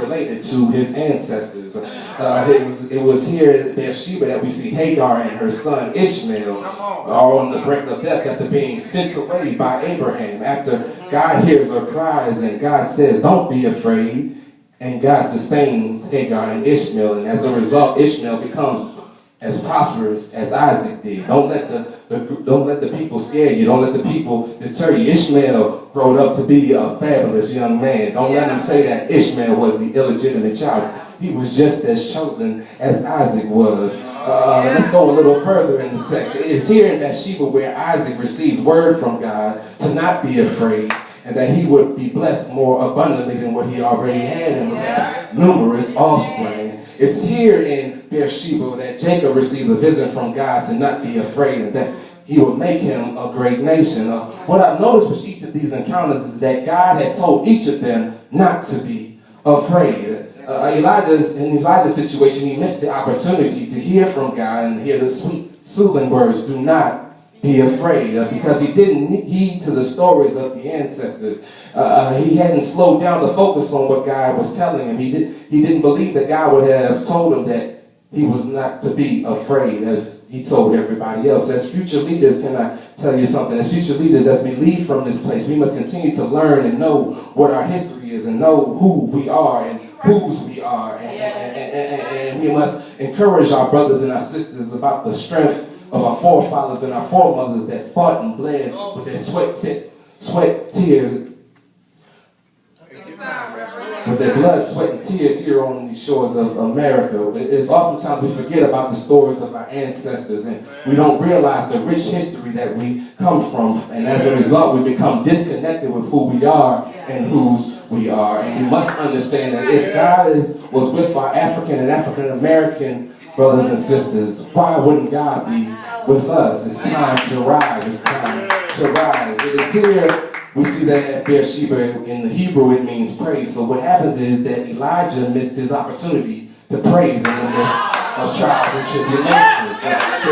related to his ancestors. It was here in Beersheba that we see Hagar and her son Ishmael are on the brink of death after being sent away by Abraham. After God hears her cries and God says, don't be afraid, and God sustains Hagar and Ishmael, and as a result, Ishmael becomes as prosperous as Isaac did. Don't let the people scare you. Don't let the people deter you. Ishmael growed up to be a fabulous young man. Don't let them say that Ishmael was the illegitimate child. He was just as chosen as Isaac was. Let's go a little further in the text. It is here in Bathsheba where Isaac receives word from God to not be afraid, and that he would be blessed more abundantly than what he already had, and would have numerous offspring. It's here in Beersheba that Jacob received a visit from God to not be afraid, and that he would make him a great nation. What I've noticed with each of these encounters is that God had told each of them not to be afraid. In Elijah's situation, he missed the opportunity to hear from God and hear the sweet, soothing words, do not be afraid, because he didn't heed to the stories of the ancestors. He hadn't slowed down to focus on what God was telling him. He didn't believe that God would have told him that he was not to be afraid, as he told everybody else. As future leaders, can I tell you something? As future leaders, as we leave from this place, we must continue to learn and know what our history is, and know who we are and whose we are. And we must encourage our brothers and our sisters about the strength of our forefathers and our foremothers that fought and bled with their sweat, tears, with their blood, sweat, and tears here on the shores of America. It's oftentimes we forget about the stories of our ancestors, and we don't realize the rich history that we come from, and as a result we become disconnected with who we are and whose we are. And we must understand that if God was with our African and African American brothers and sisters, why wouldn't God be with us? It's time to rise. It's time to rise. It is here we see that at Beersheba. In the Hebrew it means praise. So what happens is that Elijah missed his opportunity to praise in the midst of trials and tribulations. He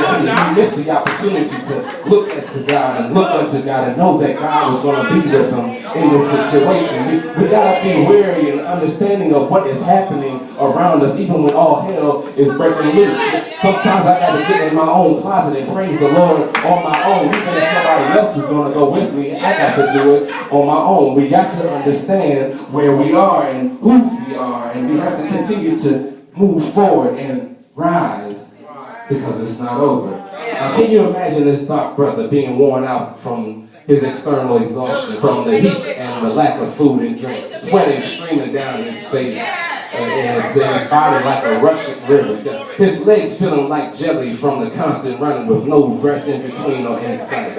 missed the opportunity to look to God and look unto God and know that God was going to be with him in this situation. We got to be wary and understanding of what is happening around us, even when all hell is breaking loose. Sometimes I got to get in my own closet and praise the Lord on my own. Even if somebody else is going to go with me, I got to do it on my own. We got to understand where we are and whose we are, and we have to continue to move forward and rise, because it's not over. Can you imagine this dark brother being worn out from his external exhaustion, from the heat and the lack of food and drink, sweating streaming down his face, and his body like a rushing river, his legs feeling like jelly from the constant running with no rest in between or in sight,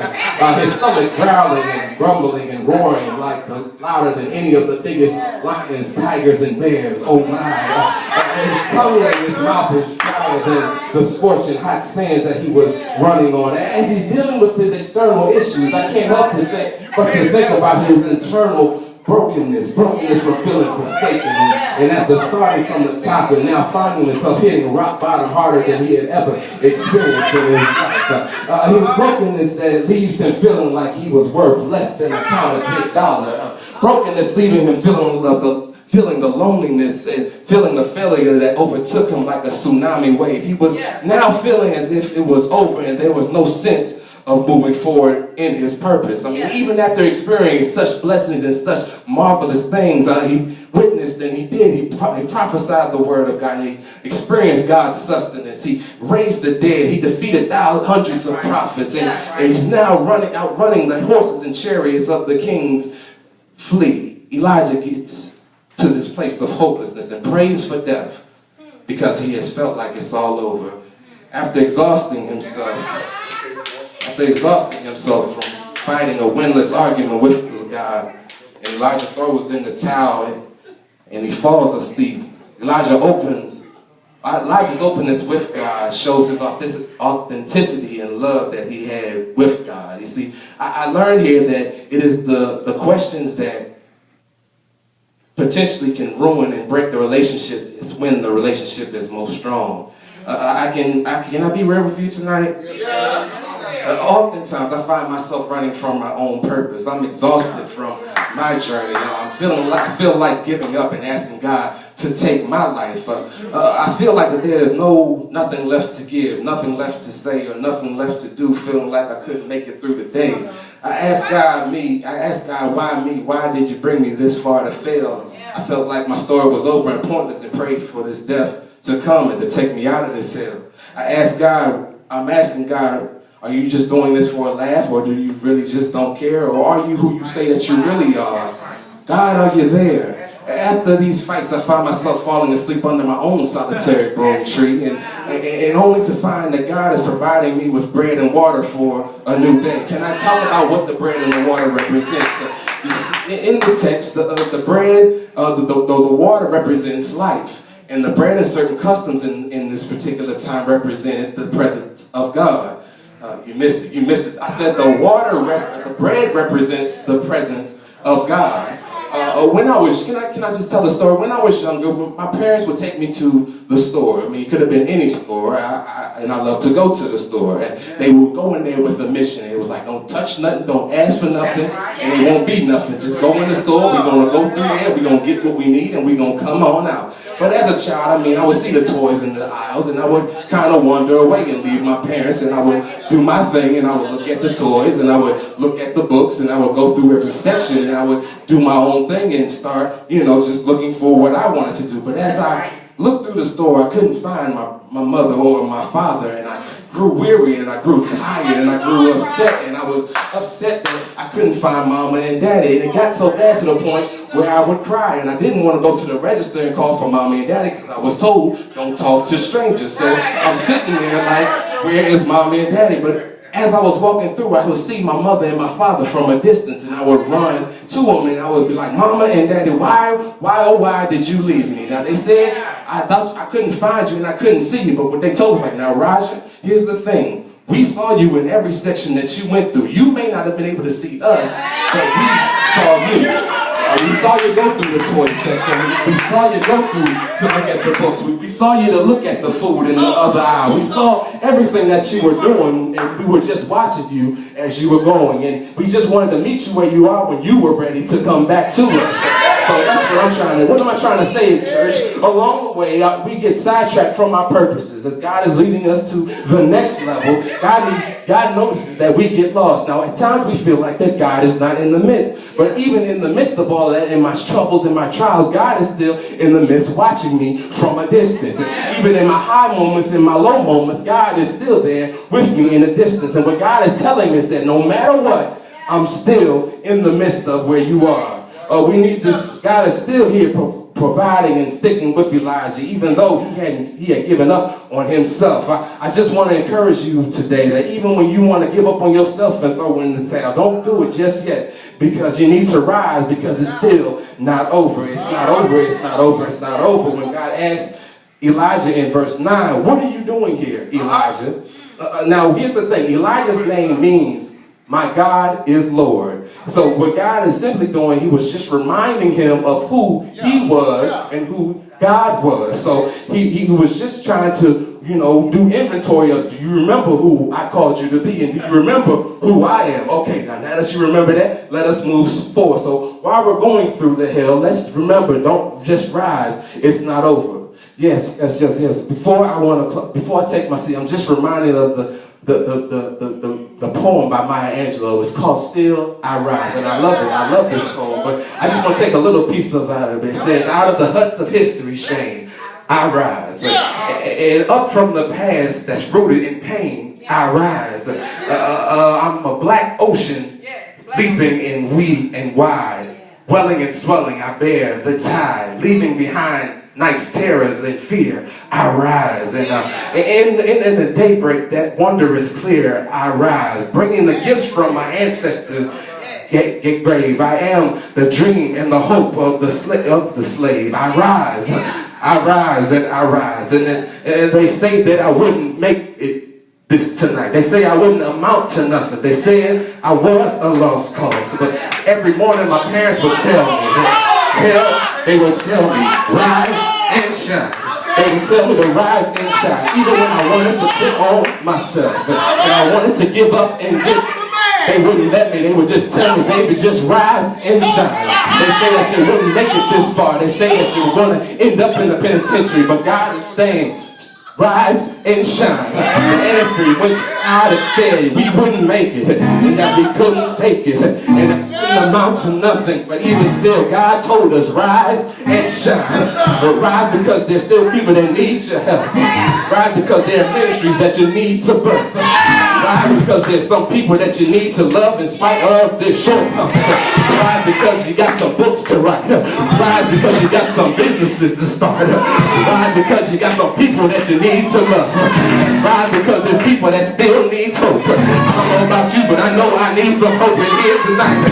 his stomach growling and grumbling and roaring like louder than any of the biggest lions, tigers, and bears. Oh my! His tongue and his mouth is drier than the scorching hot sands that he was running on. As he's dealing with his external issues, I can't help but to think about his internal brokenness from feeling forsaken, and after starting from the top and now finding himself hitting rock bottom harder than he had ever experienced in his life. His brokenness that leaves him feeling like he was worth less than a counterfeit dollar. Brokenness leaving him feeling the loneliness and feeling the failure that overtook him like a tsunami wave. He was now feeling as if it was over and there was no sense of moving forward in his purpose. I mean, even after experiencing such blessings and such marvelous things, he witnessed and he prophesied the word of God. He experienced God's sustenance. He raised the dead. He defeated hundreds of prophets, and he's now outrunning the horses and chariots of the king's fleet. Elijah gets to this place of hopelessness and prays for death because he has felt like it's all over. After exhausting himself from fighting a winless argument with God, and Elijah throws in the towel and he falls asleep. Elijah's openness with God shows his authenticity and love that he had with God. You see, I learned here that it is the questions that potentially can ruin and break the relationship. It's when the relationship is most strong. Can I be real with you tonight? Yeah. Oftentimes I find myself running from my own purpose. I'm exhausted from my journey. I feel like giving up and asking God to take my life. I feel like that there is nothing left to give, nothing left to say, or nothing left to do, feeling like I couldn't make it through the day. I asked God, why me? Why did you bring me this far to fail? I felt like my story was over and pointless, and prayed for this death to come and to take me out of this hell. I'm asking God, are you just doing this for a laugh, or do you really just don't care? Or are you who you say that you really are? God, are you there? After these fights, I found myself falling asleep under my own solitary broom tree, and only to find that God is providing me with bread and water for a new day. Can I talk about what the bread and the water represents? In the text, the bread, the water represents life. And the bread and certain customs in this particular time represented the presence of God. You missed it. I said the bread represents the presence of God. When I was, can I just tell a story? When I was younger, my parents would take me to the store. I mean, it could have been any store, and I love to go to the store. And they would go in there with a mission. It was like, don't touch nothing, don't ask for nothing, and it won't be nothing. Just go in the store, we're going to go through there, we're going to get what we need, and we're going to come on out. But as a child, I mean, I would see the toys in the aisles, and I would kind of wander away and leave my parents, and I would do my thing, and I would look at the toys, and I would look at the books, and I would go through every section, and I would do my own thing and start, just looking for what I wanted to do. But as I looked through the store, I couldn't find my mother or my father, and I grew weary, and I grew tired, and I grew upset, and I was upset that I couldn't find mama and daddy. And it got so bad to the point where I would cry, and I didn't want to go to the register and call for mommy and daddy because I was told, don't talk to strangers. So I'm sitting there like, where is mommy and daddy? But as I was walking through, I would see my mother and my father from a distance, and I would run to them, and I would be like, Mama and Daddy, why did you leave me? Now, they said, I thought I couldn't find you and I couldn't see you, but what they told us, like, now, Roger, here's the thing. We saw you in every section that you went through. You may not have been able to see us, but we saw you. We saw you go through the toy section. We saw you go through to look at the books. We saw you to look at the food in the other aisle. We saw everything that you were doing, and we were just watching you as you were going. And we just wanted to meet you where you are when you were ready to come back to us. So that's what am I trying to say, church? Along the way, we get sidetracked from our purposes. As God is leading us to the next level, God notices that we get lost. Now, at times we feel like that God is not in the midst. But even in the midst of all that, in my troubles and my trials, God is still in the midst watching me from a distance. And even in my high moments, in my low moments, God is still there with me in a distance. And what God is telling me is that no matter what, I'm still in the midst of where you are. God is still here providing and sticking with Elijah, even though he had given up on himself. I just want to encourage you today that even when you want to give up on yourself and throw in the towel, don't do it just yet, because you need to rise, because it's still not over. It's not over. It's not over. It's not over. When God asked Elijah in verse 9, what are you doing here, Elijah? Now, here's the thing. Elijah's name means, my God is Lord. So what God is simply doing, he was just reminding him of who he was and who God was. So he was just trying to, do inventory of, do you remember who I called you to be? And do you remember who I am? Okay, now that you remember that, let us move forward. So while we're going through the hell, let's remember, don't just rise. It's not over. Yes. Before I take my seat, I'm just reminded of the poem by Maya Angelou. It's called Still I Rise, and I love it. I love this poem, but I just want to take a little piece of out of it. It says, out of the huts of history shame, I rise. And up from the past that's rooted in pain, I rise. I'm a black ocean, leaping in wide and wide. Welling and swelling, I bear the tide, leaving behind night's terrors and fear, I rise. And in the daybreak, that wonder is clear, I rise. Bringing the gifts from my ancestors, get grave. I am the dream and the hope of the slave. I rise. I rise and I rise. And they say that I wouldn't make it this tonight. They say I wouldn't amount to nothing. They said I was a lost cause. But every morning my parents would tell me, they would tell me, rise and shine. They would tell me to rise and shine, even when I wanted to put on myself, and I wanted to give up and get They wouldn't let me. They would just tell me, baby, just rise and shine. They say that you wouldn't make it this far. They say that you were going to end up in the penitentiary. But God is saying, rise and shine. Every went out and said we wouldn't make it, and that we couldn't take it, and that we couldn't amount to nothing. But even still, God told us, rise and shine. But rise because there's still people that need your help. Rise because there are ministries that you need to birth. Rise because there's some people that you need to love in spite of their shortcomings. Rise because you got some books to write. Rise because you got some businesses to start. Rise because you got some people that you need to love. Rise because there's people that still need hope. I don't know about you, but I know I need some hope in here tonight.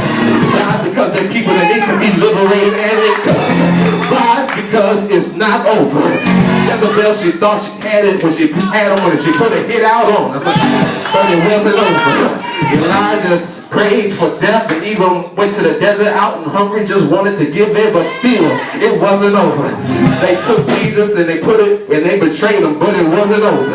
Rise because there's people that need to be liberated and encouraged. Rise because it's not over. Jezebel, she thought she had it when she had on it. She put a hit out on us, but it wasn't over. Elijah prayed for death and even went to the desert out and hungry, just wanted to give in, but still it wasn't over. They took Jesus and they put it and they betrayed him, but it wasn't over.